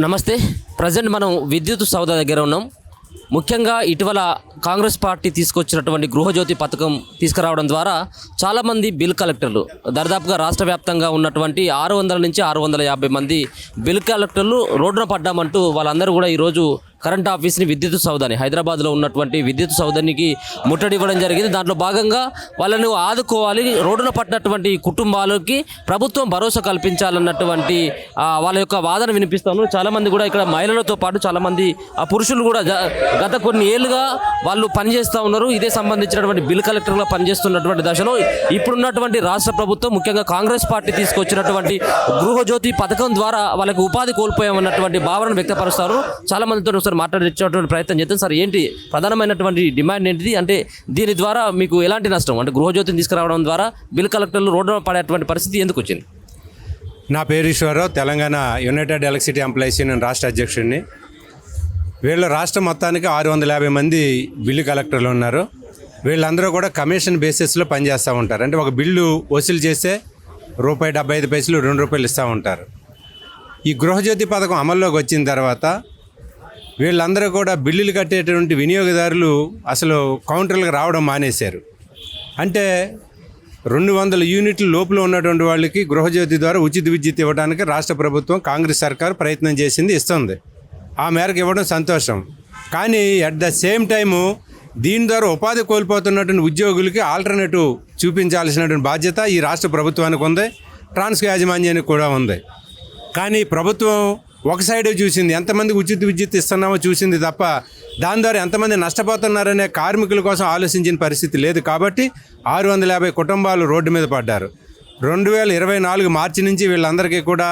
నమస్తే. ప్రజెంట్ మనం విద్యుత్ సౌద దగ్గర ఉన్నాం. ముఖ్యంగా ఇటీవల కాంగ్రెస్ పార్టీ తీసుకొచ్చినటువంటి గృహజ్యోతి పథకం తీసుకురావడం ద్వారా చాలామంది బిల్ కలెక్టర్లు దాదాపుగా రాష్ట్ర వ్యాప్తంగా ఉన్నటువంటి 600 నుంచి 650 మంది బిల్ కలెక్టర్లు రోడ్డున పడ్డామంటూ వాళ్ళందరూ కూడా ఈరోజు కరెంట్ ఆఫీస్ని విద్యుత్ సౌదాని హైదరాబాద్లో ఉన్నటువంటి విద్యుత్ సౌదానికి ముట్టడివ్వడం జరిగింది. దాంట్లో భాగంగా వాళ్ళను ఆదుకోవాలి, రోడ్డున పట్టినటువంటి కుటుంబాలకి ప్రభుత్వం భరోసా కల్పించాలన్నటువంటి వాళ్ళ యొక్క వాదన వినిపిస్తాను. చాలామంది కూడా ఇక్కడ మహిళలతో పాటు చాలామంది పురుషులు కూడా గత కొన్ని ఏళ్ళుగా వాళ్ళు పనిచేస్తూ ఉన్నారు. ఇదే సంబంధించినటువంటి బిల్ కలెక్టర్గా పనిచేస్తున్నటువంటి దశలో ఇప్పుడున్నటువంటి రాష్ట్ర ప్రభుత్వం ముఖ్యంగా కాంగ్రెస్ పార్టీ తీసుకొచ్చినటువంటి గృహజ్యోతి పథకం ద్వారా వాళ్ళకి ఉపాధి కోల్పోయామన్నటువంటి భావనను వ్యక్తపరుస్తారు. చాలామందితో ఒకసారి మాట్లాడించేటువంటి ప్రయత్నం చేద్దాం. సార్, ఏంటి ప్రధానమైనటువంటి డిమాండ్ ఏంటిది? అంటే దీని ద్వారా మీకు ఎలాంటి నష్టం, అంటే గృహజ్యోతిని తీసుకురావడం ద్వారా బిల్ కలెక్టర్లు రోడ్డు పడేటువంటి పరిస్థితి ఎందుకు వచ్చింది? నా పేరు Eswararao, Telangana united electricity employees union రాష్ట్ర అధ్యక్షుడిని. వీళ్ళ రాష్ట్రం మొత్తానికి 650 మంది బిల్లు కలెక్టర్లు ఉన్నారు. వీళ్ళందరూ కూడా కమిషన్ బేసిస్లో పనిచేస్తూ ఉంటారు. అంటే ఒక బిల్లు వసూలు చేస్తే ₹1.75 ₹2 ఇస్తూ ఉంటారు. ఈ గృహజ్యోతి పథకం అమల్లోకి వచ్చిన తర్వాత వీళ్ళందరూ కూడా బిల్లులు కట్టేటువంటి వినియోగదారులు అసలు కౌంటర్లకు రావడం మానేశారు. అంటే 200 యూనిట్ల లోపల ఉన్నటువంటి వాళ్ళకి గృహజ్యోతి ద్వారా ఉచిత విద్యుత్ ఇవ్వడానికి రాష్ట్ర ప్రభుత్వం కాంగ్రెస్ సర్కారు ప్రయత్నం చేసింది, ఇస్తుంది. ఆ మేరకు ఇవ్వడం సంతోషం. కానీ అట్ ద సేమ్ టైము దీని ద్వారా ఉపాధి కోల్పోతున్నటువంటి ఉద్యోగులకి ఆల్టర్నేటివ్ చూపించాల్సినటువంటి బాధ్యత ఈ రాష్ట్ర ప్రభుత్వానికి ఉంది, ట్రాన్స్కో యాజమాన్యానికి కూడా ఉంది. కానీ ప్రభుత్వం ఒక సైడే చూసింది, ఎంతమందికి ఉచిత విద్యుత్ ఇస్తున్నామో చూసింది తప్ప దాని ద్వారా ఎంతమంది నష్టపోతున్నారనే కార్మికుల కోసం ఆలోచించిన పరిస్థితి లేదు. కాబట్టి 650 కుటుంబాలు రోడ్డు మీద పడ్డారు. 2024 మార్చి నుంచి వీళ్ళందరికీ కూడా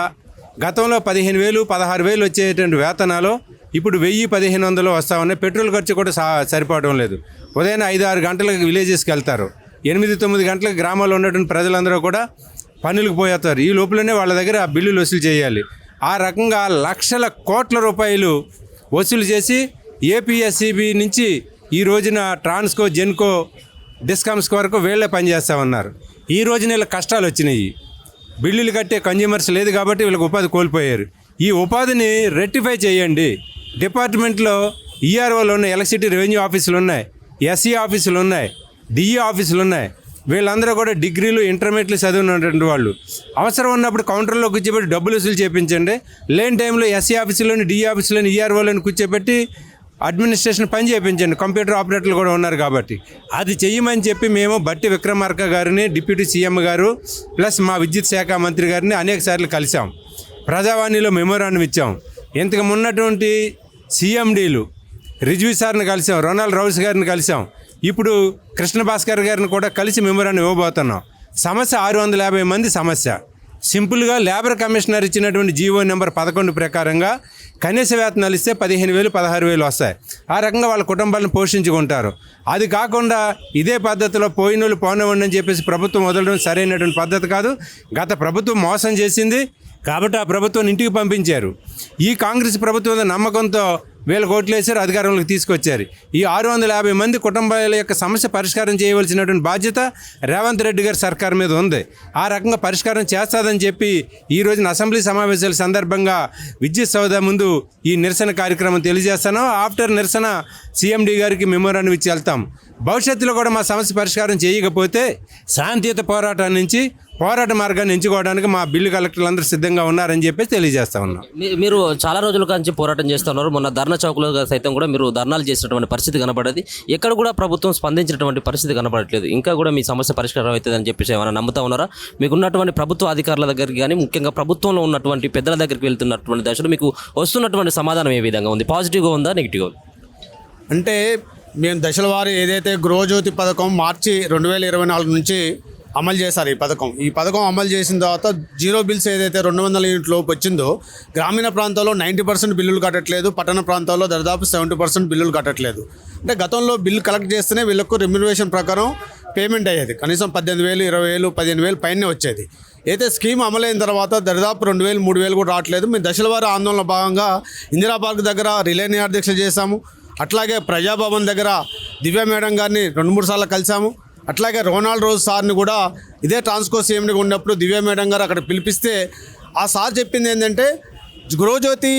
గతంలో 15,000 16,000 వచ్చేటువంటి వేతనాలు ఇప్పుడు 1000-1500 వస్తూ ఉన్నాయి. పెట్రోల్ ఖర్చు కూడా సరిపోవడం లేదు. ఉదయం 5-6 గంటలకు విలేజెస్కి వెళ్తారు, 8-9 గంటలకు గ్రామాల్లో ఉన్నటువంటి ప్రజలందరూ కూడా పనులకు పోయేస్తారు. ఈ లోపలనే వాళ్ళ దగ్గర ఆ బిల్లులు వసూలు చేయాలి. ఆ రకంగా లక్షల కోట్ల రూపాయలు వసూలు చేసి ఏపీఎస్సీబీ నుంచి ఈ రోజున ట్రాన్స్కో, జెన్కో, డిస్కామ్స్ వరకు వీళ్ళే పనిచేస్తూ ఉన్నారు. ఈ రోజున వీళ్ళ కష్టాలు వచ్చినాయి. బిల్లులు కట్టే కన్జ్యూమర్స్ లేదు కాబట్టి వీళ్ళకి ఉపాధి కోల్పోయారు. ఈ ఉపాధిని రెక్టిఫై చేయండి. డిపార్ట్మెంట్లో ఈఆర్ఓలు ఉన్నాయి, ఎలక్ట్రిసిటీ రెవెన్యూ ఆఫీసులు ఉన్నాయి, ఎస్సీ ఆఫీసులు ఉన్నాయి, డిఈ ఆఫీసులు ఉన్నాయి. వీళ్ళందరూ కూడా డిగ్రీలు, ఇంటర్మీడియట్లు చదివినటువంటి వాళ్ళు. అవసరం ఉన్నప్పుడు కౌంటర్లో కూర్చోబెట్టి డబ్బులు వసూలు చేయించండి. లేని టైంలో ఎస్సీ ఆఫీసులోని, డిఈ ఆఫీసులోని, ఈఆర్ఓలోని కూర్చోబెట్టి అడ్మినిస్ట్రేషన్ పని చేయించండి. కంప్యూటర్ ఆపరేటర్లు కూడా ఉన్నారు కాబట్టి అది చెయ్యమని చెప్పి మేము బట్టి విక్రమార్క గారిని, డిప్యూటీ సీఎం గారు ప్లస్ మా విద్యుత్ శాఖ మంత్రి గారిని అనేక సార్లు కలిసాం. ప్రజావాణిలో మెమోరాండం ఇచ్చాం. ఇంతకు ఉన్నటువంటి సీఎండీలు రిజ్వీ సార్ని కలిసాం, రొనాల్డ్ రౌస్ గారిని కలిసాం. ఇప్పుడు కృష్ణ భాస్కర్ గారిని కూడా కలిసి మెమోరాండం ఇవ్వబోతున్నాం. సమస్య 650 మంది సమస్య. సింపుల్గా లేబర్ కమిషనర్ ఇచ్చినటువంటి జీవో నెంబర్ 11 ప్రకారంగా కనీస వేతనాలు ఇస్తే 15,000 16,000 వస్తాయి. ఆ రకంగా వాళ్ళ కుటుంబాలను పోషించుకుంటారు. అది కాకుండా ఇదే పద్ధతిలో పోయినోళ్ళు పోనివ్వండి అని చెప్పేసి ప్రభుత్వం వదలడం సరైనటువంటి పద్ధతి కాదు. గత ప్రభుత్వం మోసం చేసింది కాబట్టి ఆ ప్రభుత్వం ఇంటికి పంపించారు. ఈ కాంగ్రెస్ ప్రభుత్వం నమ్మకంతో వీళ్ళకి ఓట్లేసారు, అధికారంలోకి తీసుకొచ్చారు. ఈ 650 మంది కుటుంబాల యొక్క సమస్య పరిష్కారం చేయవలసినటువంటి బాధ్యత రేవంత్ రెడ్డి గారి సర్కార్ మీద ఉంది. ఆ రకంగా పరిష్కారం చేస్తాదని చెప్పి ఈ రోజున అసెంబ్లీ సమావేశాల సందర్భంగా విద్యుత్ సౌదా ముందు ఈ నిరసన కార్యక్రమం తెలియజేస్తాను. ఆఫ్టర్ నిరసన సీఎండీ గారికి మెమోరాండం ఇచ్చి వెళ్తాం. భవిష్యత్తులో కూడా మా సమస్య పరిష్కారం చేయకపోతే శాంతియుత పోరాటం నుంచి పోరాట మార్గాన్ని ఎంచుకోవడానికి మా బిల్లు కలెక్టర్లు అందరూ సిద్ధంగా ఉన్నారని చెప్పేసి తెలియజేస్తా ఉన్నాం. మీరు చాలా రోజుల నుంచి పోరాటం చేస్తున్నారు. మొన్న ధర్నా చౌక్లో సైతం కూడా మీరు ధర్నాలు చేసినటువంటి పరిస్థితి కనబడేది. ఎక్కడ కూడా ప్రభుత్వం స్పందించినటువంటి పరిస్థితి కనబడట్లేదు. ఇంకా కూడా మీ సమస్య పరిష్కారం అవుతుందని చెప్పేసి ఏమైనా నమ్ముతా ఉన్నారా? మీకు ఉన్నటువంటి ప్రభుత్వ అధికారుల దగ్గరికి కానీ ముఖ్యంగా ప్రభుత్వంలో ఉన్నటువంటి పెద్దల దగ్గరికి వెళ్తున్నటువంటి దశలో మీకు వస్తున్నటువంటి సమాధానం ఏ విధంగా ఉంది? పాజిటివ్గా ఉందా, నెగిటివ్గా ఉందా? అంటే మేము దశల వారి ఏదైతే గృహజ్యోతి పథకం మార్చి 2024 నుంచి అమలు చేశారు. ఈ పథకం అమలు చేసిన తర్వాత జీరో బిల్స్ ఏదైతే 200 యూనిట్ లోపు వచ్చిందో గ్రామీణ ప్రాంతాల్లో 90% బిల్లులు కట్టట్లేదు, పట్టణ ప్రాంతాల్లో దాదాపు 70% బిల్లులు కట్టట్లేదు. అంటే గతంలో బిల్లు కలెక్ట్ చేస్తేనే వీళ్ళకు రెమ్యునరేషన్ ప్రకారం పేమెంట్ అయ్యేది. కనీసం 18,000 20,000 15,000 పైనే వచ్చేది. అయితే స్కీమ్ అమలైన తర్వాత దాదాపు 2,000 3,000 కూడా రావట్లేదు. మేము దశల వారి ఆందోళన భాగంగా ఇందిరా పార్క్ దగ్గర రిలే నిరాదీక్ష చేశాము. అట్లాగే ప్రజాభవన్ దగ్గర దివ్య మేడం గారిని 2-3 సార్లు కలిసాము. అట్లాగే రొనాల్డ్ రోజ్ సార్ని కూడా ఇదే ట్రాన్స్కో సీఎంగా ఉన్నప్పుడు దివ్య మేడం గారు అక్కడ పిలిపిస్తే ఆ సార్ చెప్పింది ఏంటంటే గృహజ్యోతి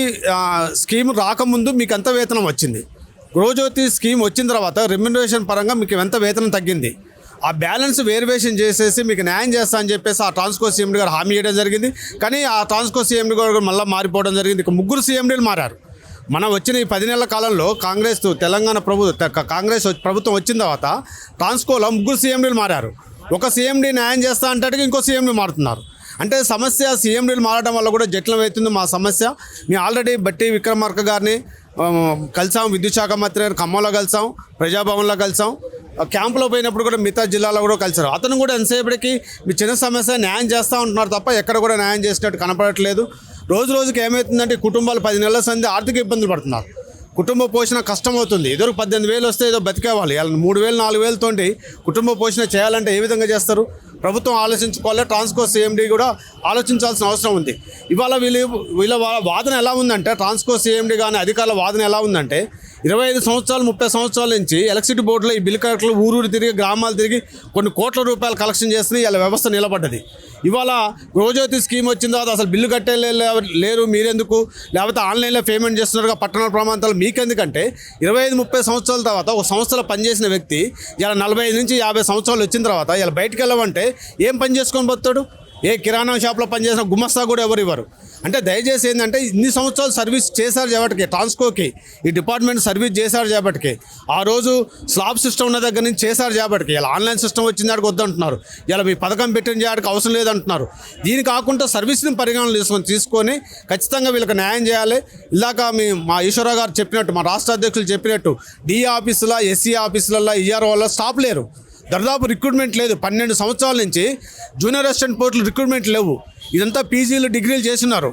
స్కీమ్ రాకముందు మీకు ఎంత వేతనం వచ్చింది, గృహజ్యోతి స్కీమ్ వచ్చిన తర్వాత రెమ్యునరేషన్ పరంగా మీకు ఎంత వేతనం తగ్గింది, ఆ బ్యాలెన్స్ వేరియేషన్ చేసేసి మీకు న్యాయం చేస్తా అని చెప్పేసి ఆ ట్రాన్స్కో సీఎండీ గారు హామీ ఇవ్వడం జరిగింది. కానీ ఆ ట్రాన్స్కో సీఎండీ గారు మళ్ళీ మారిపోవడం జరిగింది. ఇక 3 సీఎండీలు మారారు. మనం వచ్చిన ఈ 10 నెలల కాలంలో తెలంగాణ కాంగ్రెస్ ప్రభుత్వం వచ్చిన తర్వాత ట్రాన్స్కోలో 3 సీఎండీలు మారారు. ఒక సీఎండీ న్యాయం చేస్తా అంటే ఇంకో సీఎండీ మారుతున్నారు. అంటే సమస్య సీఎండీలు మారడం వల్ల కూడా జటిలం అవుతుంది మా సమస్య. మేము ఆల్రెడీ బట్టి విక్రమార్క గారిని కలిసాం, విద్యుత్ శాఖ మంత్రి గారు ఖమ్మంలో కలిసాం, ప్రజాభవన్లో కలిసాం, క్యాంపులో పోయినప్పుడు కూడా మిగతా జిల్లాలో కూడా కలిసారు. అతను కూడా ఎంతసేపటికి మీ చిన్న సమస్య న్యాయం చేస్తూ ఉంటున్నారు తప్ప ఎక్కడ కూడా న్యాయం చేసినట్టు కనపడట్లేదు. రోజుకి ఏమవుతుందంటే కుటుంబాలు 10 నెలల సంది ఆర్థిక ఇబ్బందులు పడుతున్నారు. కుటుంబ పోషణ కష్టం అవుతుంది. ఏదో 18,000 వస్తే ఏదో బతికేవాలి. 3,000 4,000 తోటి కుటుంబ పోషణ చేయాలంటే ఏ విధంగా చేస్తారు? ప్రభుత్వం ఆలోచించుకోవాలి. ట్రాన్స్కో సీఎండీ కూడా ఆలోచించాల్సిన అవసరం ఉంది. ఇవాళ వీళ్ళ వాదన ఎలా ఉందంటే, ట్రాన్స్కో సీఎండీ కానీ అధికారుల వాదన ఎలా ఉందంటే, 25 సంవత్సరాలు 30 సంవత్సరాల నుంచి ఎలక్ట్రిసిటీ బోర్డులో ఈ బిల్ కలెక్టర్లు ఊరూరు తిరిగి గ్రామాలు తిరిగి కొన్ని కోట్ల రూపాయలు కలెక్షన్ చేస్తున్నాయి. ఇలా వ్యవస్థ నిలబడ్డది. ఇవాళ గృహజ్యోతి స్కీమ్ వచ్చిన తర్వాత అసలు బిల్లు కట్టే లేరు మీరెందుకు, లేకపోతే ఆన్లైన్లో పేమెంట్ చేస్తున్నారుగా పట్టణ ప్రాంతాలు మీకెందుకంటే 25-30 సంవత్సరాల తర్వాత ఒక సంస్థలో పనిచేసిన వ్యక్తి ఇలా 45 నుంచి 50 సంవత్సరాలు వచ్చిన తర్వాత ఇలా బయటకు వెళ్ళమంటే ఏం పని చేసుకొని పోతాడు? ఏ కిరాణా షాప్లో పనిచేసిన గుమస్తా కూడా ఎవరు ఇవ్వరు. అంటే దయచేసి ఏంటంటే ఇన్ని సంవత్సరాలు సర్వీస్ చేశారు చేపటికి, ట్రాన్స్కోకి ఈ డిపార్ట్మెంట్ సర్వీస్ చేశారు చేపటికి, ఆ రోజు స్లాబ్ సిస్టమ్ ఉన్న దగ్గర నుంచి చేశారు చేపటికి, ఇలా ఆన్లైన్ సిస్టమ్ వచ్చిన దానికి వద్దంటున్నారు, ఇలా మీ పథకం పెట్టిన చేయడానికి అవసరం లేదంటున్నారు. దీని కాకుండా సర్వీస్ని పరిగణన తీసుకొని ఖచ్చితంగా వీళ్ళకి న్యాయం చేయాలి. ఇలాక మా ఈశ్వరరావు గారు చెప్పినట్టు, మా రాష్ట్ర అధ్యక్షులు చెప్పినట్టు డిఏ ఆఫీసుల ఎస్సీ ఆఫీసులలో ఈఆర్ఓ వల్ల స్టాప్ లేరు. దాదాపు రిక్రూట్మెంట్ లేదు. 12 సంవత్సరాల నుంచి జూనియర్ అసిస్టెంట్ పోస్టులు రిక్రూట్మెంట్ లేవు. ఇదంతా పీజీలు డిగ్రీలు చేస్తున్నారు.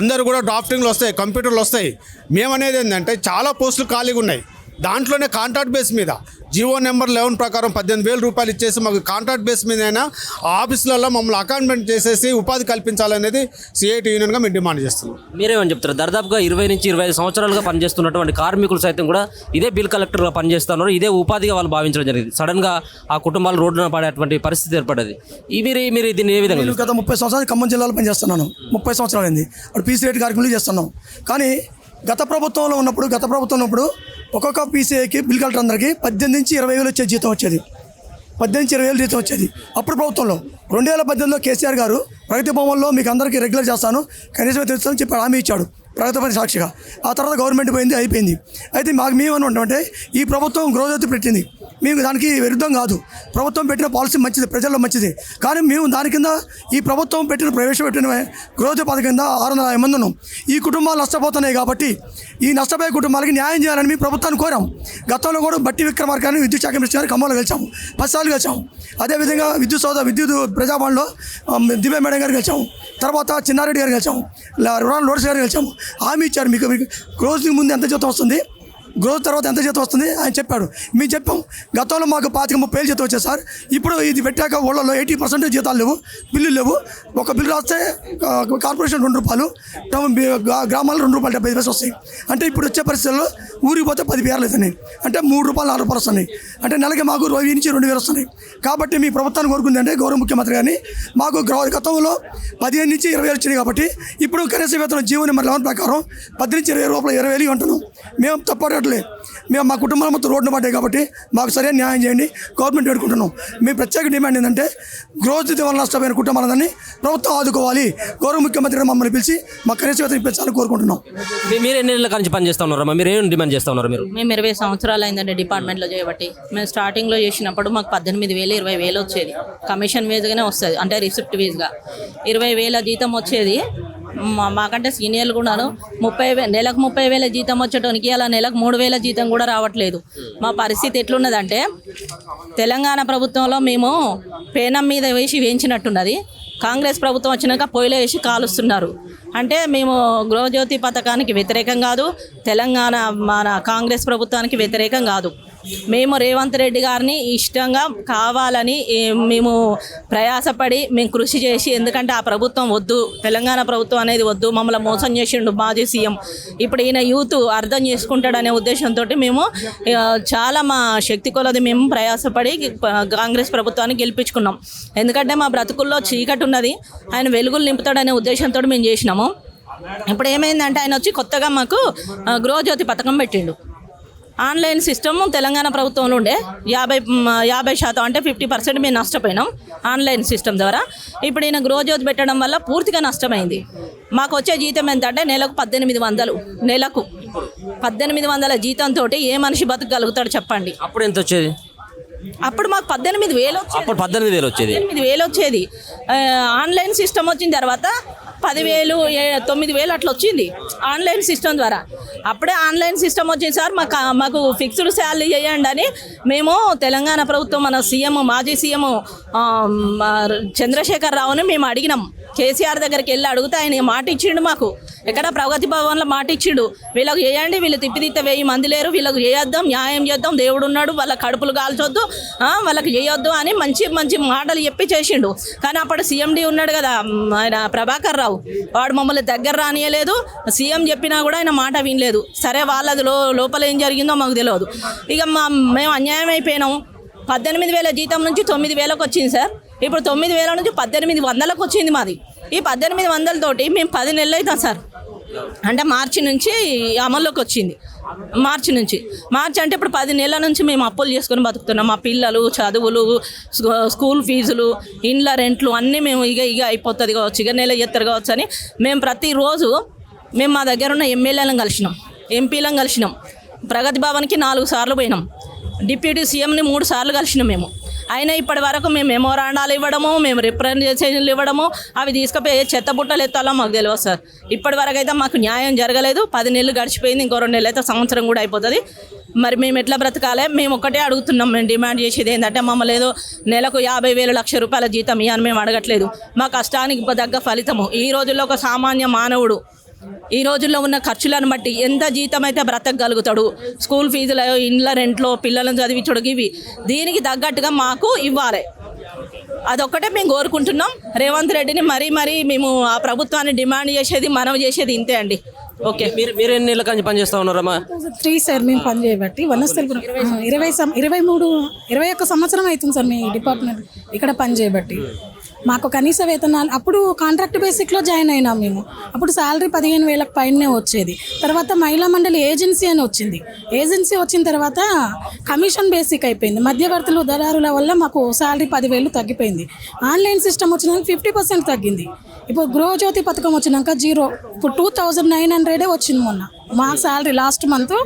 అందరూ కూడా డ్రాఫ్టింగ్లు వస్తాయి, కంప్యూటర్లు వస్తాయి. మేమనేది ఏంటంటే చాలా పోస్టులు ఖాళీగా ఉన్నాయి. దాంట్లోనే కాంట్రాక్ట్ బేస్ మీద జీవో నెంబర్ 11 ప్రకారం 18,000 రూపాయలు ఇచ్చేసి మాకు కాంట్రాక్ట్ బేస్ మీద అయినా ఆ ఆఫీసులలో మమ్మల్ని అకాయింట్మెంట్ చేసేసి ఉపాధి కల్పించాలనేది సిఐటి యూనియన్గా మేము డిమాండ్ చేస్తున్నాం. మీరేమని చెప్తారు? దాదాపుగా 20 నుంచి 25 సంవత్సరాలుగా పనిచేస్తున్నటువంటి కార్మికులు సైతం కూడా ఇదే బిల్ కలెక్టర్గా పనిచేస్తున్నారు. ఇదే ఉపాధిగా వాళ్ళు భావించడం జరిగింది. సడన్గా ఆ కుటుంబాలు రోడ్డున పడేటువంటి పరిస్థితి ఏర్పడ్డది. మీరు దీన్ని ఏ విధంగా? గత 30 సంవత్సరాలు ఖమ్మం జిల్లాలో పనిచేస్తున్నాను. 30 సంవత్సరాలు అయింది. అప్పుడు పీసీఐటి కార్యక్రమాలు చేస్తున్నాం. కానీ గత ప్రభుత్వంలో ఉన్నప్పుడు ఒక్కొక్క పీసీఐకి బిల్ కలెక్టర్ అందరికీ 18 నుంచి 20,000 వచ్చే జీతం వచ్చేది. 18 నుంచి 20,000 జీతం వచ్చేది. అప్పుడు ప్రభుత్వంలో 2018లో కేసీఆర్ గారు ప్రగతి భవన్లో మీకు అందరికీ రెగ్యులర్ చేస్తాను, కనీసం తెలుస్తానని చెప్పి హామీ ఇచ్చాడు ప్రగతి భవన్ సాక్షిగా. ఆ తర్వాత గవర్నమెంట్ పోయింది, అయిపోయింది. అయితే మేమనుకుంటామంటే ఈ ప్రభుత్వం గృహజ్యోతి పెట్టింది, మేము దానికి విరుద్ధం కాదు. ప్రభుత్వం పెట్టిన పాలసీ మంచిది, ప్రజల్లో మంచిది. కానీ మేము దాని కింద ఈ ప్రభుత్వం ప్రవేశపెట్టిన గృహజ్యోతి పథకం కింద 650 మంది ఉన్నాం. ఈ కుటుంబాలు నష్టపోతున్నాయి కాబట్టి ఈ నష్టపోయే కుటుంబాలకి న్యాయం చేయాలని మేము ప్రభుత్వాన్ని కోరాం. గతంలో కూడా బట్టి విక్రమార్క గారిని విద్యుత్ శాఖ మినిస్టర్ గారిని ఖమ్మంలో కలిసాము, 10 సార్లు కలిసాము. అదేవిధంగా విద్యుత్ ప్రజాభవన్లో దివ్య మేడం గారు కలిసాము, తర్వాత చిన్నారెడ్డి గారు కలిసాము, లోడస్ గారు కలిసాము. హామీ ఇచ్చారు, మీకు రోజు ముందు ఎంత జీతం వస్తుంది, గ్రోత్ తర్వాత ఎంత జీతం వస్తుంది ఆయన చెప్పాడు. మేము చెప్పాం గతంలో మాకు 25-30 జీతం వచ్చేది సార్. ఇప్పుడు ఇది పెట్టాక ఊళ్ళలో 80% జీతాలు లేవు, బిల్లులు లేవు. ఒక బిల్లు రాస్తే కార్పొరేషన్ 2 రూపాయలు, గ్రామాల్లో 2 రూపాయలు 75 పైసలు వస్తాయి. అంటే ఇప్పుడు వచ్చే పరిస్థితుల్లో ఊరికి పోతే 10 పేర్లు అవుతున్నాయి. అంటే 3 రూపాయలు 4 రూపాయలు వస్తున్నాయి. అంటే నెలకి మాకు 1000 నుంచి 2,000 వస్తున్నాయి. కాబట్టి మీ ప్రభుత్వాన్ని కోరుకుంది అంటే గౌరవ ముఖ్యమంత్రి గారిని, మాకు గతంలో 15 నుంచి 20,000 వచ్చినాయి. కాబట్టి ఇప్పుడు కనీస వేతనం జీవో నెంబర్ 11 ప్రకారం 10 నుంచి 20 రూపాయలు 20,000 అంటున్నాం. మేము తప్పట్లేదు. మేము మా కుటుంబాల మొత్తం రోడ్డు పడ్డాయి కాబట్టి మాకు సరైన న్యాయం చేయండి, గవర్నమెంట్ పెట్టుకుంటున్నాం. మీ ప్రత్యేక డిమాండ్ ఏంటంటే గృహజ్యోతి వల్ల నష్టపోయిన కుటుంబాలందరినీ ప్రభుత్వం ఆదుకోవాలి. గౌరవ ముఖ్యమంత్రి మమ్మల్ని పిలిచి మాకు కనీస వేతనం ఇప్పించాలని కోరుకుంటున్నాం. మీరు ఎన్ని నెలల నుంచి పని చేస్తూ ఉన్నారమ్మా? మీరు ఏం డిమాండ్ చేస్తూ ఉన్నారు? మేము 20 సంవత్సరాలు అయిందండి డిపార్ట్మెంట్లో చేయబట్టి. మేము స్టార్టింగ్లో చేసినప్పుడు మాకు 18,000 20,000 వచ్చేది. కమిషన్ వేజ్గానే వస్తుంది, అంటే రిసిప్ట్ వేజ్గా 20,000 జీతం వచ్చేది. మాకంటే సీనియర్లు కూడాను 30,000 నెలకు 30,000 జీతం వచ్చేటోనికి అలా నెలకు 3,000 జీతం కూడా రావట్లేదు. మా పరిస్థితి ఎట్లున్నదంటే తెలంగాణ ప్రభుత్వంలో మేము పేనం మీద వేయించినట్టున్నది. కాంగ్రెస్ ప్రభుత్వం వచ్చినాక పొయ్యిలో వేసి కాలుస్తున్నారు. అంటే మేము గృహజ్యోతి పథకానికి వ్యతిరేకం కాదు, తెలంగాణ మన కాంగ్రెస్ ప్రభుత్వానికి వ్యతిరేకం కాదు. మేము రేవంత్ రెడ్డి గారిని ఇష్టంగా కావాలని మేము ప్రయాసపడి మేము కృషి చేసి, ఎందుకంటే ఆ ప్రభుత్వం వద్దు, తెలంగాణ ప్రభుత్వం అనేది వద్దు, మమ్మల్ని మోసం చేసిండు మాజీ సీఎం. ఇప్పుడు ఈయన యూత్ అర్థం చేసుకుంటాడనే ఉద్దేశంతో మేము చాలా మా శక్తి కొలది మేము ప్రయాసపడి కాంగ్రెస్ ప్రభుత్వాన్ని గెలిపించుకున్నాం. ఎందుకంటే మా బ్రతుకుల్లో చీకటి ఉన్నది, ఆయన వెలుగులు నింపుతాడనే ఉద్దేశంతో మేము చేసినాము. ఇప్పుడు ఏమైందంటే ఆయన వచ్చి కొత్తగా మాకు గృహజ్యోతి పథకం పెట్టిండు. ఆన్లైన్ సిస్టమ్ తెలంగాణ ప్రభుత్వంలో ఉండే 50% అంటే 50% మేము నష్టపోయినాం ఆన్లైన్ సిస్టమ్ ద్వారా. ఇప్పుడు ఈయన గృహజ్యోతి పెట్టడం వల్ల పూర్తిగా నష్టమైంది. మాకు వచ్చే జీతం ఎంత అంటే నెలకు 1800, నెలకు 1800 జీతంతో ఏ మనిషి బతకగలుగుతాడు చెప్పండి. అప్పుడు ఎంత వచ్చేది? అప్పుడు మాకు 18,000 అప్పుడు 18,000 వచ్చేది. 18,000 వచ్చేది. ఆన్లైన్ సిస్టమ్ వచ్చిన తర్వాత 10,000, 9,000 అట్లా వచ్చింది ఆన్లైన్ సిస్టమ్ ద్వారా. అప్పుడే ఆన్లైన్ సిస్టమ్ వచ్చింది సార్, మాకు ఫిక్స్డ్ శాలరీ చేయండి అని మేము తెలంగాణ ప్రభుత్వం మన సీఎం, మాజీ సీఎం చంద్రశేఖర్ రావుని మేము అడిగినాం. కేసీఆర్ దగ్గరికి వెళ్ళి అడిగితే ఆయన మాట ఇచ్చిండు మాకు. ఎక్కడ ప్రగతి భవన్లో మాట ఇచ్చిండు, వీళ్ళకి చేయండి, వీళ్ళు తిప్పిదిత్త 1000 మంది లేరు, వీళ్ళకి చేయొద్దాం, న్యాయం చేద్దాం, దేవుడు ఉన్నాడు, వాళ్ళ కడుపులు కాల్చొద్దు, వాళ్ళకి చేయొద్దు అని మంచి మంచి మాటలు చెప్పి చేసిండు. కానీ అప్పుడు సీఎండి ఉన్నాడు కదా ఆయన ప్రభాకర్ రావు, వాడు మమ్మల్ని దగ్గర రానియలేదు. సీఎం చెప్పినా కూడా ఆయన మాట వినలేదు. సరే వాళ్ళది లోపల ఏం జరిగిందో మాకు తెలియదు. ఇక మేము అన్యాయం అయిపోయినాం. 18,000 జీతం నుంచి 9,000కి వచ్చింది సార్. ఇప్పుడు 9,000 నుంచి 18,100కి వచ్చింది మాది. ఈ 18,100 తోటి మేము 10 నెలలు అవుతాం సార్. అంటే మార్చి నుంచి అమల్లోకి వచ్చింది. మార్చి అంటే ఇప్పుడు 10 నెలల నుంచి మేము అప్పులు చేసుకొని బతుకుతున్నాం. మా పిల్లలు చదువులు, స్కూల్ ఫీజులు, ఇండ్ల రెంట్లు అన్నీ మేము ఇక అయిపోతుంది కావచ్చు, ఇక నెల ఎత్తరు కావచ్చు అని మేము ప్రతిరోజు మా దగ్గర ఉన్న ఎమ్మెల్యేలను కలిసినాం, ఎంపీలను కలిసినాం. ప్రగతి భవన్కి 4 సార్లు పోయినాం. డిప్యూటీ సీఎంని 3 సార్లు కలిసినాం మేము. అయినా ఇప్పటి వరకు మేము మెమోరాండాలు ఇవ్వడము, మేము రిప్రజెంటేషన్లు ఇవ్వడము, అవి తీసుకుపోయి చెత్త బుట్టలు ఎత్తాలో మాకు తెలియదు సార్. ఇప్పటి వరకు అయితే మాకు న్యాయం జరగలేదు. 10 నెలలు గడిచిపోయింది, ఇంకో 2 నెలలు అయితే సంవత్సరం కూడా అయిపోతుంది. మరి మేము ఎట్లా బ్రతకాలి? మేము ఒకటే అడుగుతున్నాం. మేము డిమాండ్ చేసేది ఏంటంటే మమ్మల్ని ఏదో నెలకు 50,000, ₹1,00,000 జీతం ఇవ్వని మేము అడగట్లేదు. మా కష్టానికి తగ్గ ఫలితము. ఈ రోజుల్లో ఒక సామాన్య మానవుడు ఈ రోజుల్లో ఉన్న ఖర్చులను బట్టి ఎంత జీతం అయితే బ్రతకగలుగుతాడు? స్కూల్ ఫీజులు, ఇండ్ల రెంట్లో, పిల్లలను చదివించడు, ఇవి దీనికి తగ్గట్టుగా మాకు ఇవ్వాలి. అదొక్కటే మేము కోరుకుంటున్నాం. రేవంత్ రెడ్డిని మరీ మేము ఆ ప్రభుత్వాన్ని డిమాండ్ చేసేది, మనవి చేసేది ఇంతే అండి. ఓకే. మీరు ఎన్ని నెలల కానీ పని చేస్తూ ఉన్నారమ్మా? 3 సార్ మేము పని చేయబట్టి వనస్థలిపురం 21 సంవత్సరం అవుతుంది సార్ మీ డిపార్ట్మెంట్ ఇక్కడ పని చేయబట్టి. మాకు కనీస వేతనాలు అప్పుడు కాంట్రాక్ట్ బేసిక్లో జాయిన్ అయినాం మేము. అప్పుడు శాలరీ 15,000 పైనే వచ్చేది. తర్వాత మహిళా మండలి ఏజెన్సీ అని వచ్చింది. ఏజెన్సీ వచ్చిన తర్వాత కమిషన్ బేసిక్ అయిపోయింది. మధ్యవర్తులు, దళారుల వల్ల మాకు శాలరీ 10,000 తగ్గిపోయింది. ఆన్లైన్ సిస్టమ్ వచ్చినాక 50% తగ్గింది. ఇప్పుడు గృహజ్యోతి పథకం వచ్చినాక 0. ఇప్పుడు 2,900 వచ్చింది మొన్న మా శాలరీ లాస్ట్ మంత్.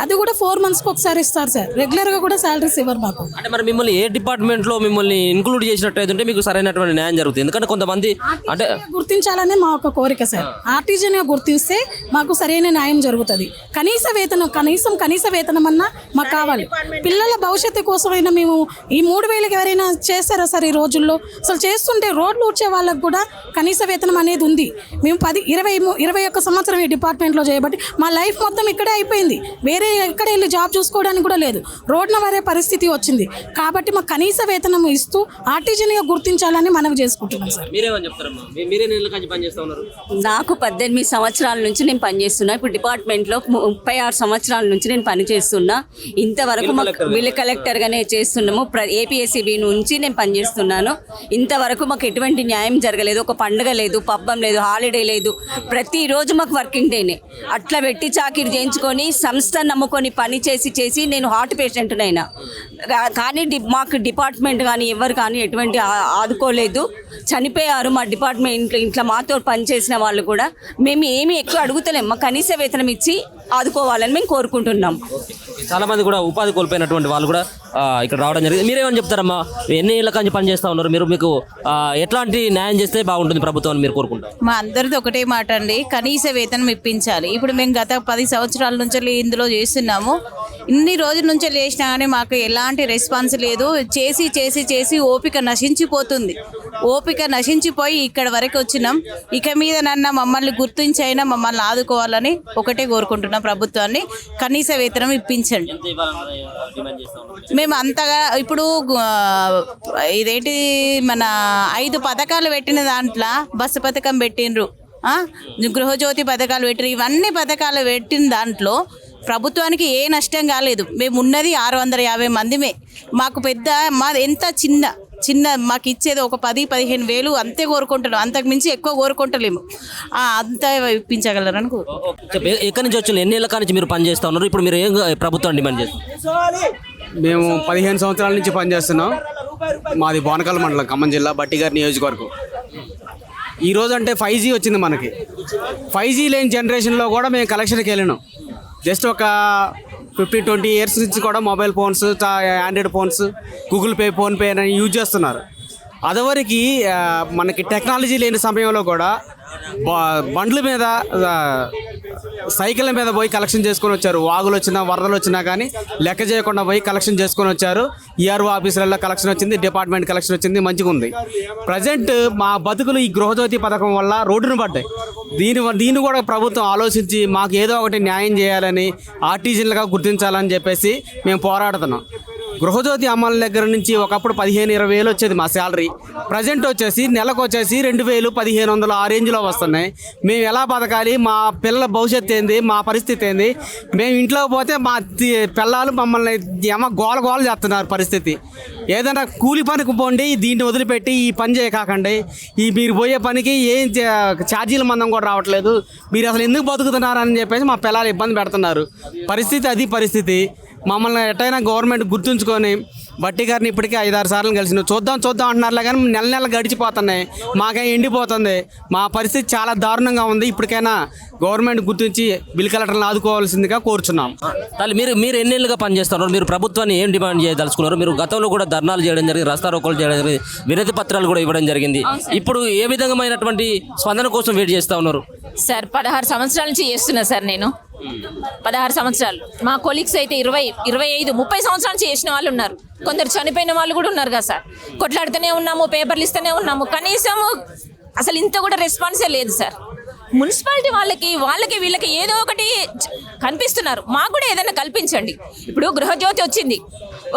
అది కూడా 4 మంత్స్కి ఒకసారి ఇస్తారు సార్. రెగ్యులర్గా కూడా శాలరీస్ ఇవ్వరు మాకు. అంటే మరి మిమ్మల్ని ఏ డిపార్ట్మెంట్లో మిమ్మల్ని ఇంక్లూడ్ చేసినట్టు అయితే మీకు సరైనటువంటి న్యాయం జరుగుతుంది? ఎందుకంటే కొంతమంది అంటే గుర్తించాలనే మా ఒక కోరిక సార్. ఆర్టీజన్గా గుర్తిస్తే మాకు సరైన న్యాయం జరుగుతుంది. కనీస వేతనం అన్నా మాకు కావాలి. పిల్లల భవిష్యత్తు కోసమైనా మేము ఈ 3,000కి ఎవరైనా చేస్తారా సార్? ఈ రోజుల్లో అసలు చేస్తుంటే రోడ్లు ఊడ్చే వాళ్ళకు కూడా కనీస వేతనం అనేది ఉంది. మేము 21 సంవత్సరం ఈ డిపార్ట్మెంట్లో చేయబట్టి మా లైఫ్ మొత్తం ఇక్కడే అయిపోయింది. వేరే ఎక్కడ వెళ్ళి జాబ్ చూసుకోవడానికి కూడా లేదు. రోడ్న వరే పరిస్థితి వచ్చింది. కాబట్టి మాకు కనీస వేతనం ఇస్తూ ఆర్టీజన్గా గుర్తించాలని మనవి చేసుకుంటున్నాం సార్. మీరేమని చెప్తారమ్మా? మీరే నెలల నుంచి పని చేస్తూ ఉన్నారు? నాకు 18 సంవత్సరాల నుంచి నేను పనిచేస్తున్నా. ఇప్పుడు డిపార్ట్మెంట్లో 36 సంవత్సరాల నుంచి నేను పనిచేస్తున్నా. ఇంతవరకు మాకు బిల్ కలెక్టర్గానే చేస్తున్నాము. ఏపీఎస్సీబీ నుంచి నేను పనిచేస్తున్నాను. ఇంతవరకు మాకు ఎటువంటి న్యాయం జరగలేదు. ఒక పండుగ లేదు, పబ్బం లేదు, హాలిడే లేదు. ప్రతిరోజు మాకు వర్కింగ్ డేనే. అట్లా పెట్టి చాకిరి చేయించుకొని సంస్థ నమ్ముకొని పని చేసి నేను హార్ట్ పేషెంట్నైనా కానీ మాకు డిపార్ట్మెంట్ కానీ ఎవరు కానీ ఎటువంటి ఆదుకోలేదు. చనిపోయారు మా డిపార్ట్మెంట్ ఇంట్లో మాతో పనిచేసిన వాళ్ళు కూడా. మేము ఏమి ఎక్కువ అడుగుతలేము. మా కనీస వేతనం ఇచ్చి ఆదుకోవాలని మేము కోరుకుంటున్నాం. చాలా మంది కూడా ఉపాధి కోల్పోయినటువంటి వాళ్ళు కూడా ఇక్కడ రావడం జరిగింది. మీరేమని చెప్తారమ్మా? ఎన్ని ఏళ్ళ నుంచి పని చేస్తూ ఉన్నారు మీరు? మీకు ఎట్లాంటి న్యాయం చేస్తే బాగుంటుంది ప్రభుత్వం అని మీరు కోరుకుంటారు? మా అందరిది ఒకటే మాట అండి, కనీస వేతనం ఇప్పించాలి. ఇప్పుడు మేము గత 10 సంవత్సరాల నుంచి ఇందులో చేస్తున్నాము. ఇన్ని రోజుల నుంచి చేసినా కానీ మాకు ఎలాంటి రెస్పాన్స్ లేదు. చేసి ఓపిక నశించిపోతుంది. ఓపిక నశించిపోయి ఇక్కడ వరకు వచ్చినాం. ఇక మీద మమ్మల్ని గుర్తించైనా మమ్మల్ని ఆదుకోవాలని ఒకటే కోరుకుంటున్నాం ప్రభుత్వాన్ని. కనీస వేతనం ఇప్పించండి. మేము అంతగా ఇప్పుడు ఇదేంటి మన 5 పథకాలు పెట్టిన దాంట్లో బస్సు పథకం పెట్టిండ్రు, గృహజ్యోతి పథకాలు పెట్టిరు. ఇవన్నీ పథకాలు పెట్టిన దాంట్లో ప్రభుత్వానికి ఏ నష్టం కాలేదు. మేము ఉన్నది 650 మందిమే. మాది ఎంత చిన్న మాకు ఇచ్చేది ఒక 10-15 వేలు అంతే కోరుకుంటున్నాం, అంతకు మించి ఎక్కువ కోరుకుంటలేము. అంత ఇప్పించగలరని ఎక్కడి నుంచి వచ్చిన ఎన్ని ఏళ్ళ నుంచి మీరు పనిచేస్తూ ఉన్నారు? ఇప్పుడు మీరు ఏం ప్రభుత్వం డిమాండ్ చేస్తారు? మేము 15 సంవత్సరాల నుంచి పనిచేస్తున్నాం. మాది బోనకల్ మండలం, ఖమ్మం జిల్లా, బట్టిగారి నియోజకవర్గం. ఈరోజు అంటే 5G వచ్చింది మనకి. 5G లేని జనరేషన్లో కూడా మేము కలెక్షన్కి వెళ్ళినాం. జస్ట్ ఒక 15-20 ఇయర్స్ నుంచి కూడా mobile phones, Android phones, Google pay, PhonePe అని యూజ్ చేస్తున్నారు. అదివరకు మనకి టెక్నాలజీ లేని సమయంలో కూడా బండ్ల మీద, సైకిళ్ళ మీద పోయి కలెక్షన్ చేసుకొని వచ్చారు. వాగులు వచ్చినా, వరదలు వచ్చినా కానీ లెక్క చేయకుండా పోయి కలెక్షన్ చేసుకొని వచ్చారు. ఈఆర్ఓ ఆఫీసులలో కలెక్షన్ వచ్చింది, డిపార్ట్మెంట్ కలెక్షన్ వచ్చింది, మంచిగా ఉంది. ప్రజెంట్ మా బతుకులు ఈ గృహజ్యోతి పథకం వల్ల రోడ్డును పడ్డాయి. దీన్ని కూడా ప్రభుత్వం ఆలోచించి మాకు ఏదో ఒకటి న్యాయం చేయాలని, ఆర్టిజన్లుగా గుర్తించాలని చెప్పేసి మేము పోరాడుతున్నాం. గృహజ్యోతి అమలు దగ్గర నుంచి ఒకప్పుడు 15-20 వేలు వచ్చేది మా శాలరీ. ప్రజెంట్ వచ్చేసి నెలకు వచ్చేసి 2,000-1,500 ఆ రేంజ్లో వస్తున్నాయి. మేము ఎలా బతకాలి? మా పిల్లల భవిష్యత్తు ఏంది? మా పరిస్థితి ఏంది? మేము ఇంట్లో పోతే మా పిల్లలు మమ్మల్ని గోల చేస్తున్నారు పరిస్థితి. ఏదైనా కూలి పనికి పోండి, దీన్ని వదిలిపెట్టి ఈ పని చేయకాకండి. మీరు పోయే పనికి ఏం ఛార్జీల మందం కూడా రావట్లేదు. మీరు అసలు ఎందుకు బతుకుతున్నారని చెప్పేసి మా పిల్లలు ఇబ్బంది పెడుతున్నారు. పరిస్థితి మమ్మల్ని ఎట్టయినా గవర్నమెంట్ గుర్తుంచుకొని బట్టి గారిని ఇప్పటికీ 5-6 సార్లు కలిసి చూద్దాం అంటున్నారులే కానీ నెల గడిచిపోతున్నాయి. మాకేం ఎండిపోతుంది. మా పరిస్థితి చాలా దారుణంగా ఉంది. ఇప్పటికైనా గవర్నమెంట్ గుర్తించి బిల్ కలెక్టర్లను ఆదుకోవాల్సిందిగా కోరుచున్నాం. మీరు ఎన్నేళ్ళుగా పనిచేస్తున్నారు? మీరు ప్రభుత్వాన్ని ఏం డిమాండ్ చేయదలుచుకున్నారు? మీరు గతంలో కూడా ధర్నాలు చేయడం జరిగింది, రాస్తా రోకోలు చేయడం జరిగింది, వినతి పత్రాలు కూడా ఇవ్వడం జరిగింది. ఇప్పుడు ఏ విధమైనటువంటి స్పందన కోసం వెయిట్ చేస్తూ ఉన్నారు? సార్ 16 సంవత్సరాల నుంచి చేస్తున్నా సార్. నేను 16 సంవత్సరాలు. మా కొలీగ్స్ అయితే 20-25-30 సంవత్సరాల నుంచి చేసిన వాళ్ళు ఉన్నారు. కొందరు చనిపోయిన వాళ్ళు కూడా ఉన్నారు కదా సార్. కొట్లాడుతూనే ఉన్నాము, పేపర్లు ఇస్తూనే ఉన్నాము. కనీసం అసలు ఇంత కూడా రెస్పాన్సే లేదు సార్. మున్సిపాలిటీ వాళ్ళకి వీళ్ళకి ఏదో ఒకటి కల్పిస్తున్నారు. మాకు కూడా ఏదైనా కల్పించండి. ఇప్పుడు గృహజ్యోతి వచ్చింది,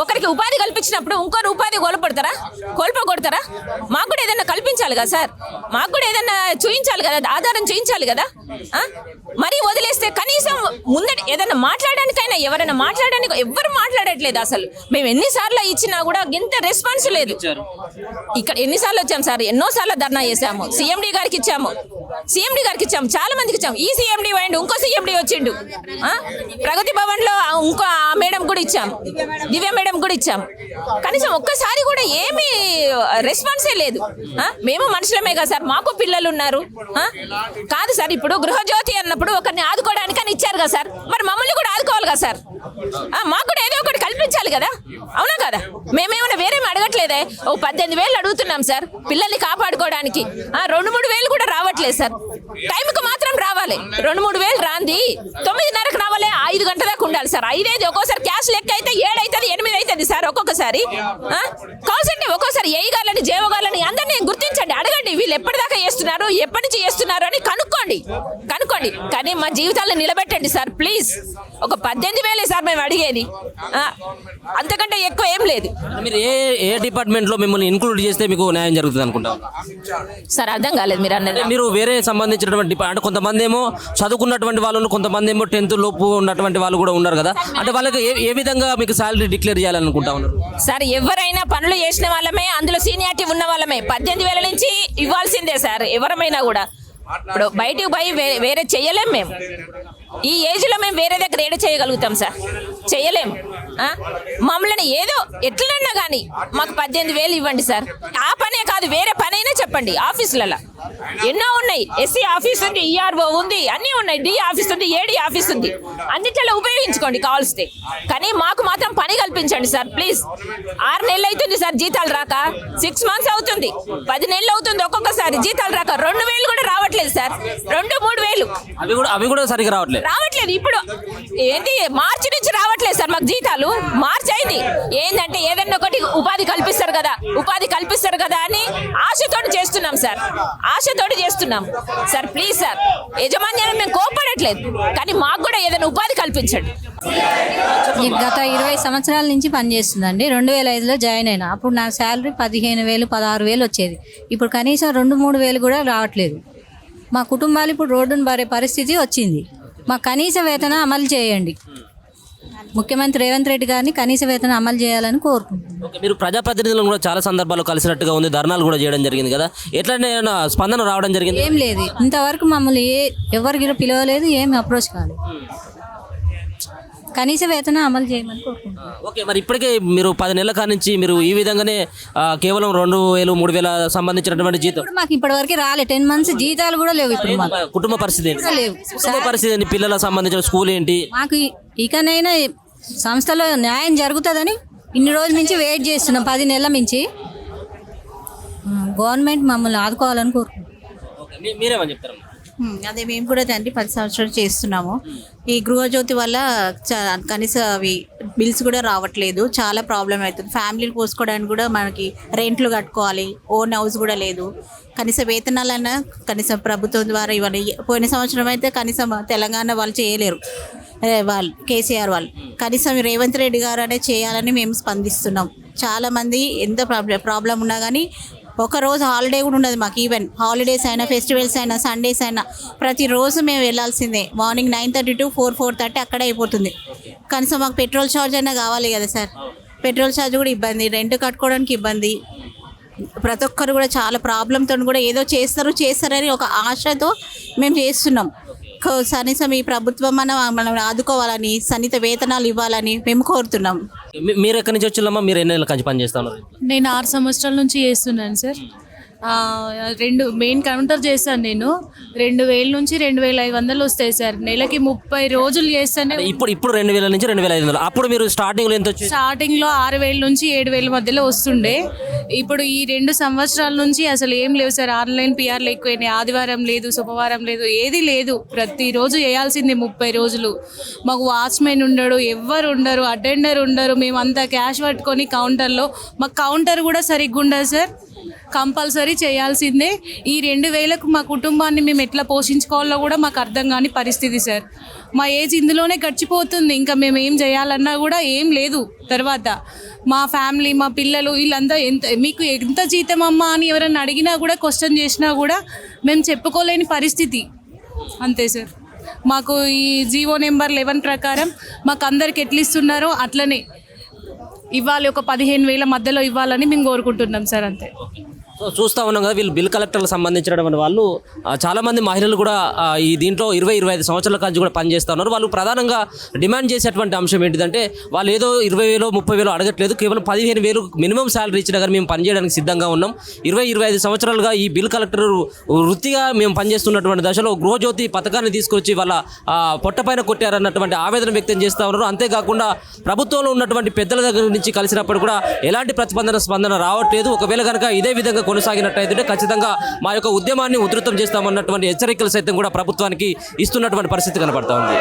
ఒకరికి ఉపాధి కల్పించినప్పుడు ఇంకొకరు ఉపాధి కోల్పోగొడతారా? మాకు కూడా ఏదైనా కల్పించాలి కదా సార్. మాకు కూడా ఏదైనా చూపించాలి కదా, ఆధారం చూపించాలి కదా. మరీ వదిలేస్తే కనీసం ముందట ఏదైనా మాట్లాడడానికైనా ఎవరైనా మాట్లాడడానికి ఎవ్వరు మాట్లాడట్లేదు. అసలు మేము ఎన్నిసార్లు ఇచ్చినా కూడా ఇంత రెస్పాన్స్ లేదు. ఇక్కడ ఎన్నిసార్లు వచ్చాము సార్, ఎన్నోసార్లు ధర్నా చేశాము. సిఎండి గారికి ఇచ్చాము, చాలా మందికి ఇచ్చాము. ఈ సిఎండి పోయిండు, ఇంకో సిఎండి వచ్చిండు. ప్రగతి భవన్ లో ఇంకో మేడం కూడా ఇచ్చాము, దివ్య మేడం కూడా ఇచ్చాము. కనీసం ఒక్కసారి కూడా ఏమీ రెస్పాన్సే లేదు. మేము మనుషులమే కదా సార్, మాకు పిల్లలు ఉన్నారు. కాదు సార్, ఇప్పుడు గృహజ్యోతి అన్నప్పుడు ఒకరిని ఆదుకోవడానికి అని ఇచ్చారు కదా సార్, మరి మమ్మల్ని కూడా ఆదుకోవాలి కదా సార్. మాకు కూడా ఏదో ఒకటి కల్పించాలి కదా, అవునా కదా? మేమేమైనా వేరేమి అడగట్లేదే. 18,000 అడుగుతున్నాం సార్ పిల్లల్ని కాపాడుకోవడానికి. 2-3 వేలు కూడా రావట్లేదు సార్. టైంకి మాత్రం రావాలి. 2-3 వేలు రాంది 9:30కి రావాలి, 5 గంటల దాకా ఉండాలి సార్. 5 ఒక్కోసారి క్యాష్ లెక్క అయితే 7 అవుతుంది, 8 అవుతుంది సార్ ఒక్కొక్కసారి. కావాల్సింది ఒక్కోసారి ఏఈగాళ్ళని, జేఓగాళ్ళని అందరినీ గుర్తించండి, అడగండి వీళ్ళు ఎప్పటిదాకా చేస్తున్నారు, ఎప్పటి నుంచి చేస్తున్నారు అని కనుక్కోండి. కానీ మా జీవితాలను నిలబెట్టండి సార్ ప్లీజ్. ఒక 18,000 సార్ మేము అడిగేది, అంతకంటే ఎక్కువ ఏం లేదు. మీరు ఏ డిపార్ట్మెంట్లో మిమ్మల్ని ఇంక్లూడ్ చేస్తే మీకు న్యాయం జరుగుతుంది అనుకుంటాం సార్? అర్థం కాలేదు మీరు అన్నది. మీరు వేరే సంబంధించినటువంటి అంటే కొంతమంది ఏమో చదువుకున్నటువంటి వాళ్ళు, కొంతమంది ఏమో 10th లోపు ఉన్నటువంటి వాళ్ళు కూడా ఉన్నారు కదా. అంటే వాళ్ళకి ఏ విధంగా మీకు శాలరీ డిక్లేర్ చేయాలనుకుంటా ఉన్నారు? సార్ ఎవరైనా పనులు చేసిన వాళ్ళమే, అందులో సీనియారిటీ ఉన్న వాళ్ళమే 18,000 నుంచి ఇవ్వాల్సిందే సార్. ఎవరమైనా కూడా ఇప్పుడు బయటికి పోయి వేరే చేయలేం. మేము ఈ ఏజ్లో మేము వేరే దగ్గర ఏడ చేయగలుగుతాం సార్? చేయలేము. మమ్మల్ని ఏదో ఎట్లన్నా కానీ మాకు 18,000 ఇవ్వండి సార్. ఆ పనే కాదు, వేరే పనైనా చెప్పండి. ఆఫీసులలో ఎన్నో ఉన్నాయి. ఎస్సీ ఆఫీస్ ఉంది, ఈఆర్ఓ ఉంది, అన్నీ ఉన్నాయి. డి ఆఫీస్ ఉంది, ఏడి ఆఫీస్ ఉంది. అన్నిట్లలో ఉపయోగించుకోండి కావాల్స్తే. కానీ మాకు మాత్రం పని కల్పించండి సార్ ప్లీజ్. 6 నెలలు అవుతుంది సార్ జీతాలు రాక, 6 months అవుతుంది, 10 నెలలు అవుతుంది ఒక్కొక్కసారి జీతాలు రాక. 2,000 కూడా రావట్లేదు సార్. 2-3 వేలు అవి కూడా సరిగ్గా రావట్లేదు. ఇప్పుడు ఏంటి, మార్చి నుంచి రావట్లేదు సార్ మాకు జీతాలు. మార్చి అయింది. ఏంటంటే ఏదన్నా ఒకటి ఉపాధి కల్పిస్తారు కదా అని ఆశతోటి చేస్తున్నాం సార్. సార్ ప్లీజ్ సార్, యజమాన్యాన్ని మేము కోపడట్లేదు, కానీ మాకు కూడా ఏదైనా ఉపాధి కల్పించండి. గత 20 సంవత్సరాల నుంచి పనిచేస్తుందండి. 2005లో జాయిన్ అయినా. అప్పుడు నా శాలరీ 15,000, 16,000 వచ్చేది. ఇప్పుడు కనీసం 2-3 వేలు కూడా రావట్లేదు. మా కుటుంబాలు ఇప్పుడు రోడ్డును పడే పరిస్థితి వచ్చింది. మా కనీస వేతన అమలు చేయండి. ముఖ్యమంత్రి రేవంత్ రెడ్డి గారిని కనీస వేతనం అమలు చేయాలని కోరుకుంటున్నాను. ఓకే, మీరు ప్రజాప్రతినిధులను కూడా చాలా సందర్భాల్లో కలిసినట్టుగా ఉంది, ధర్నాలు కూడా చేయడం జరిగింది కదా, ఎట్లనే స్పందన రావడం జరిగింది? ఏం లేదు, ఇంతవరకు మమ్మల్ని ఎవరికి పిలవలేదు, ఏమి అప్రోచ్ కాలేదు. కనీస వేతనం అమలు చేయమని కోరుకుంటున్నాను. ఓకే, మరి ఇప్పటికే మీరు 10 నెలల కాడి నుంచి మీరు ఈ విధంగానే కేవలం 2,000 3,000 సంబంధించినటువంటి జీతం ఇప్పుడు మాకు ఇప్పటివరకు రాలే, 10 months జీతాలు కూడా లేవు. ఇప్పుడు మాకు కుటుంబ పరిస్థితి ఏంటి? కూడా లేవు. కుటుంబ పరిస్థితి ఏంటి? పిల్లలకు సంబంధించిన స్కూల్ ఏంటి? మాకు ఇకనైనా సంస్థలో న్యాయం జరుగుతుందని ఇన్ని రోజుల నుంచి వెయిట్ చేస్తున్నాం, 10 నెలల నుంచి. గవర్నమెంట్ మమ్మల్ని ఆదుకోవాలని కోరుకుంటున్నాం. ఓకే, మీరేమని చెప్తారు? అదే మేము కూడా తండ్రి 10 సంవత్సరాలు చేస్తున్నాము. ఈ గృహజ్యోతి వల్ల కనీస అవి బిల్స్ కూడా రావట్లేదు, చాలా ప్రాబ్లం అవుతుంది. ఫ్యామిలీలు పోసుకోవడానికి కూడా మనకి రెంట్లు కట్టుకోవాలి, ఓన్ హౌస్ కూడా లేదు. కనీస వేతనాలన్నా కనీసం ప్రభుత్వం ద్వారా ఇవ్వాలి. పోయిన సంవత్సరం అయితే కనీసం తెలంగాణ వాళ్ళు చేయలేరు, వాళ్ళు కేసీఆర్ వాళ్ళు. కనీసం రేవంత్ రెడ్డి గారు అనే చేయాలని మేము స్పందిస్తున్నాం. చాలామంది ఎంత ప్రాబ్లం ఉన్నా కానీ ఒకరోజు హాలిడే కూడా ఉండదు మాకు. ఈవెన్ హాలిడేస్ అయినా, ఫెస్టివల్స్ అయినా, సండేస్ అయినా ప్రతిరోజు మేము వెళ్ళాల్సిందే. మార్నింగ్ 9:30 to 4:30 అక్కడే అయిపోతుంది. కనీసం మాకు పెట్రోల్ ఛార్జ్ అయినా కావాలి కదా సార్. పెట్రోల్ ఛార్జ్ కూడా ఇబ్బంది, రెంట్ కట్టుకోవడానికి ఇబ్బంది. ప్రతి ఒక్కరు కూడా చాలా ప్రాబ్లంతో కూడా ఏదో చేస్తారని ఒక ఆశతో మేము చేస్తున్నాం. కనీసం ఈ ప్రభుత్వం మనం ఆదుకోవాలని, సన్నిహిత వేతనాలు ఇవ్వాలని మేము కోరుతున్నాం. మీరు ఎక్కడి నుంచి వచ్చిల్లమ్మా? మీరు ఎన్ని నెలల నుంచి పని చేస్తున్నారు? నేను 6 సంవత్సరాల నుంచి చేస్తున్నాను సార్. 2 మెయిన్ కౌంటర్ చేశాను నేను. 2,000 నుంచి 2,500 వస్తాయి సార్. నెలకి 30 రోజులు చేస్తానే. ఇప్పుడు 2,000 నుంచి 2,500. అప్పుడు మీరు స్టార్టింగ్లో ఎంత వచ్చింది? స్టార్టింగ్లో 6,000 నుంచి 7,000 మధ్యలో వస్తుండే. ఇప్పుడు ఈ 2 సంవత్సరాల నుంచి అసలు ఏం లేవు సార్. ఆన్లైన్ పిఆర్లు ఎక్కువైనాయి, ఆదివారం లేదు, శుభవారం లేదు, ఏది లేదు. ప్రతిరోజు చేయాల్సిందే 30 రోజులు. మాకు వాచ్మెన్ ఉండడు, ఎవ్వరు ఉండరు, అటెండర్ ఉండరు. మేమంతా క్యాష్ పట్టుకొని కౌంటర్లో, మాకు కౌంటర్ కూడా సరిగ్గా ఉండదు సార్. కంపల్సరీ చేయాల్సిందే. ఈ 2,000కు మా కుటుంబాన్ని మేము ఎట్లా పోషించుకోవాలో కూడా మాకు అర్థం కాని పరిస్థితి సార్. మా ఏజ్ ఇందులోనే గడిచిపోతుంది. ఇంకా మేము ఏం చేయాలన్నా కూడా ఏం లేదు. తర్వాత మా ఫ్యామిలీ, మా పిల్లలు వీళ్ళంతా మీకు ఎంత జీతం అమ్మా అని ఎవరైనా అడిగినా కూడా, క్వశ్చన్ చేసినా కూడా మేము చెప్పుకోలేని పరిస్థితి. అంతే సార్. మాకు ఈ జీవో నెంబర్ 11 ప్రకారం మాకు అందరికి ఎట్లా ఇస్తున్నారో అట్లనే ఇవ్వాలి. ఒక 15,000 మధ్యలో ఇవ్వాలని మేము కోరుకుంటున్నాం సార్. అంతే. సో చూస్తూ ఉన్నాం కదా, వీళ్ళు బిల్ కలెక్టర్లకు సంబంధించినటువంటి వాళ్ళు చాలామంది మహిళలు కూడా ఈ దీంట్లో 20-25 సంవత్సరాల కాంచి కూడా పనిచేస్తూ ఉన్నారు. వాళ్ళు ప్రధానంగా డిమాండ్ చేసేటువంటి అంశం ఏంటిదంటే, వాళ్ళు ఏదో 20,000 30,000 అడగట్లేదు, కేవలం 15,000 మినిమం శాలరీ ఇచ్చినా కానీ మేము పనిచేయడానికి సిద్ధంగా ఉన్నాం. 20-25 సంవత్సరాలుగా ఈ బిల్ కలెక్టర్ వృత్తిగా మేము పనిచేస్తున్నటువంటి దశలో గృహజ్యోతి పథకాన్ని తీసుకొచ్చి వాళ్ళ పొట్టపైన కొట్టారన్నటువంటి ఆవేదన వ్యక్తం చేస్తూ ఉన్నారు. అంతేకాకుండా ప్రభుత్వంలో ఉన్నటువంటి పెద్దల దగ్గర నుంచి కలిసినప్పుడు కూడా ఎలాంటి స్పందన రావట్లేదు. ఒకవేళ కనుక ఇదే విధంగా కొనసాగినట్టయితే ఖచ్చితంగా మా యొక్క ఉద్యమాన్ని ఉధృతం చేస్తామన్నటువంటి హెచ్చరికలు సైతం కూడా ప్రభుత్వానికి ఇస్తున్నటువంటి పరిస్థితి కనబడతా ఉంది.